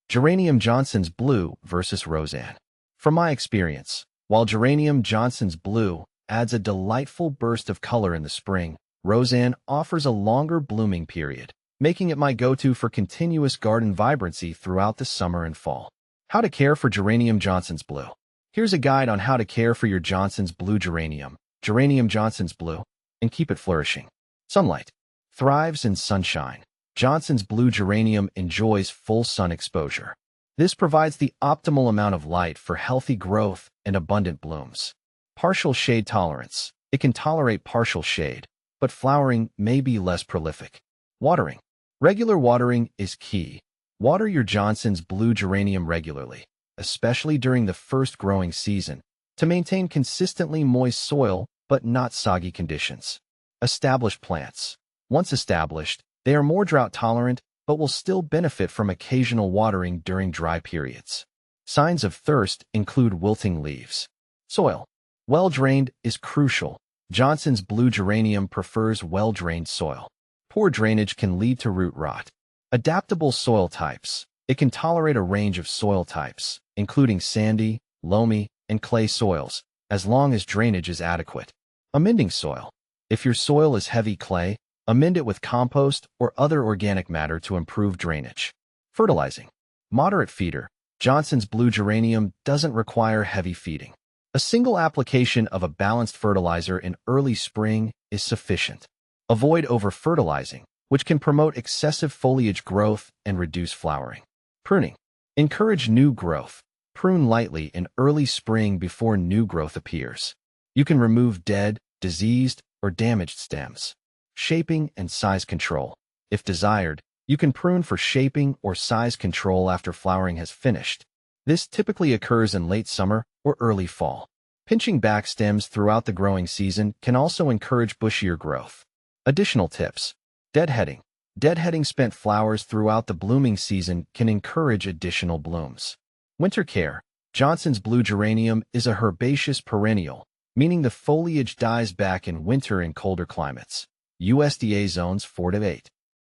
Geranium Johnson's Blue versus Roseanne. From my experience, while Geranium Johnson's Blue adds a delightful burst of color in the spring, Roseanne offers a longer blooming period, making it my go-to for continuous garden vibrancy throughout the summer and fall. How to care for Geranium Johnson's Blue. Here's a guide on how to care for your Johnson's Blue Geranium Johnson's Blue, and keep it flourishing. Sunlight. Thrives in sunshine. Johnson's Blue Geranium enjoys full sun exposure. This provides the optimal amount of light for healthy growth and abundant blooms. Partial shade tolerance. It can tolerate partial shade, but flowering may be less prolific. Watering. Regular watering is key. Water your Johnson's Blue Geranium regularly, especially during the first growing season, to maintain consistently moist soil but not soggy conditions. Established plants. Once established, they are more drought-tolerant but will still benefit from occasional watering during dry periods. Signs of thirst include wilting leaves. Soil. Well-drained is crucial. Johnson's Blue Geranium prefers well-drained soil. Poor drainage can lead to root rot. Adaptable soil types. It can tolerate a range of soil types, including sandy, loamy, and clay soils, as long as drainage is adequate. Amending soil. If your soil is heavy clay, amend it with compost or other organic matter to improve drainage. Fertilizing. Moderate feeder. Johnson's Blue Geranium doesn't require heavy feeding. A single application of a balanced fertilizer in early spring is sufficient. Avoid over-fertilizing, which can promote excessive foliage growth and reduce flowering. Pruning. Encourage new growth. Prune lightly in early spring before new growth appears. You can remove dead, diseased, or damaged stems. Shaping and size control. If desired, you can prune for shaping or size control after flowering has finished. This typically occurs in late summer or early fall. Pinching back stems throughout the growing season can also encourage bushier growth. Additional tips. Deadheading. Deadheading spent flowers throughout the blooming season can encourage additional blooms. Winter care. Johnson's Blue Geranium is a herbaceous perennial, meaning the foliage dies back in winter in colder climates. USDA zones 4 to 8.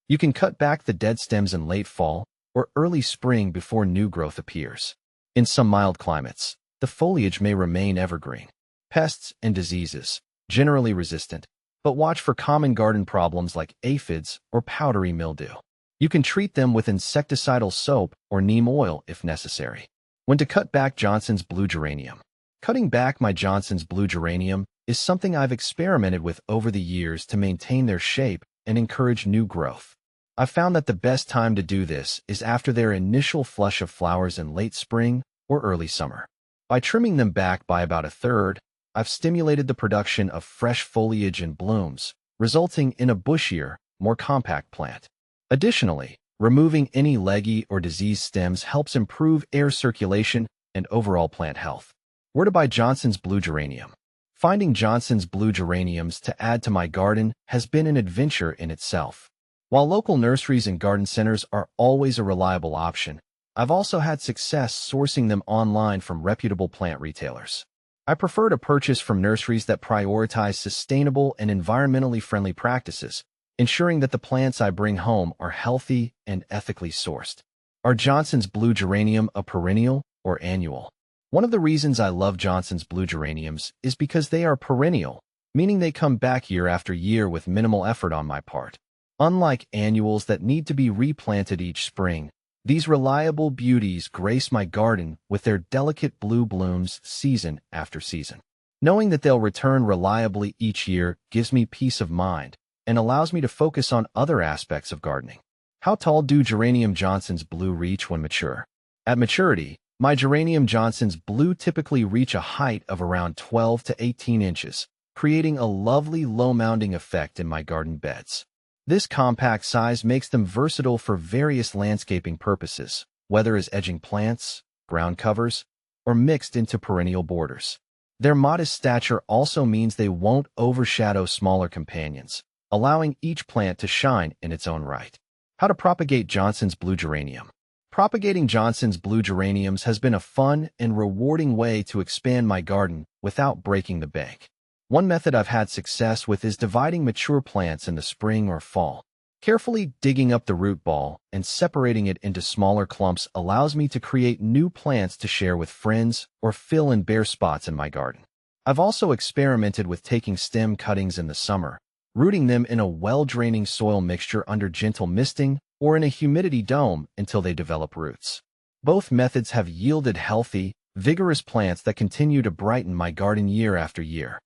You can cut back the dead stems in late fall or early spring before new growth appears. In some mild climates, the foliage may remain evergreen. Pests and diseases, generally resistant, but watch for common garden problems like aphids or powdery mildew. You can treat them with insecticidal soap or neem oil if necessary. When to cut back Johnson's Blue Geranium. Cutting back my Johnson's Blue Geranium is something I've experimented with over the years to maintain their shape and encourage new growth. I've found that the best time to do this is after their initial flush of flowers in late spring or early summer. By trimming them back by about a third, I've stimulated the production of fresh foliage and blooms, resulting in a bushier, more compact plant. Additionally, removing any leggy or diseased stems helps improve air circulation and overall plant health. Where to buy Johnson's Blue Geranium? Finding Johnson's Blue Geraniums to add to my garden has been an adventure in itself. While local nurseries and garden centers are always a reliable option, I've also had success sourcing them online from reputable plant retailers. I prefer to purchase from nurseries that prioritize sustainable and environmentally friendly practices, ensuring that the plants I bring home are healthy and ethically sourced. Are Johnson's Blue Geranium a perennial or annual? One of the reasons I love Johnson's Blue Geraniums is because they are perennial, meaning they come back year after year with minimal effort on my part. Unlike annuals that need to be replanted each spring, these reliable beauties grace my garden with their delicate blue blooms season after season. Knowing that they'll return reliably each year gives me peace of mind and allows me to focus on other aspects of gardening. How tall do Geranium Johnson's Blue reach when mature? At maturity, my Geranium Johnson's Blue typically reach a height of around 12 to 18 inches, creating a lovely low-mounding effect in my garden beds. This compact size makes them versatile for various landscaping purposes, whether as edging plants, ground covers, or mixed into perennial borders. Their modest stature also means they won't overshadow smaller companions, allowing each plant to shine in its own right. How to propagate Johnson's Blue Geranium. Propagating Johnson's Blue Geraniums has been a fun and rewarding way to expand my garden without breaking the bank. One method I've had success with is dividing mature plants in the spring or fall. Carefully digging up the root ball and separating it into smaller clumps allows me to create new plants to share with friends or fill in bare spots in my garden. I've also experimented with taking stem cuttings in the summer, rooting them in a well-draining soil mixture under gentle misting or in a humidity dome until they develop roots. Both methods have yielded healthy, vigorous plants that continue to brighten my garden year after year.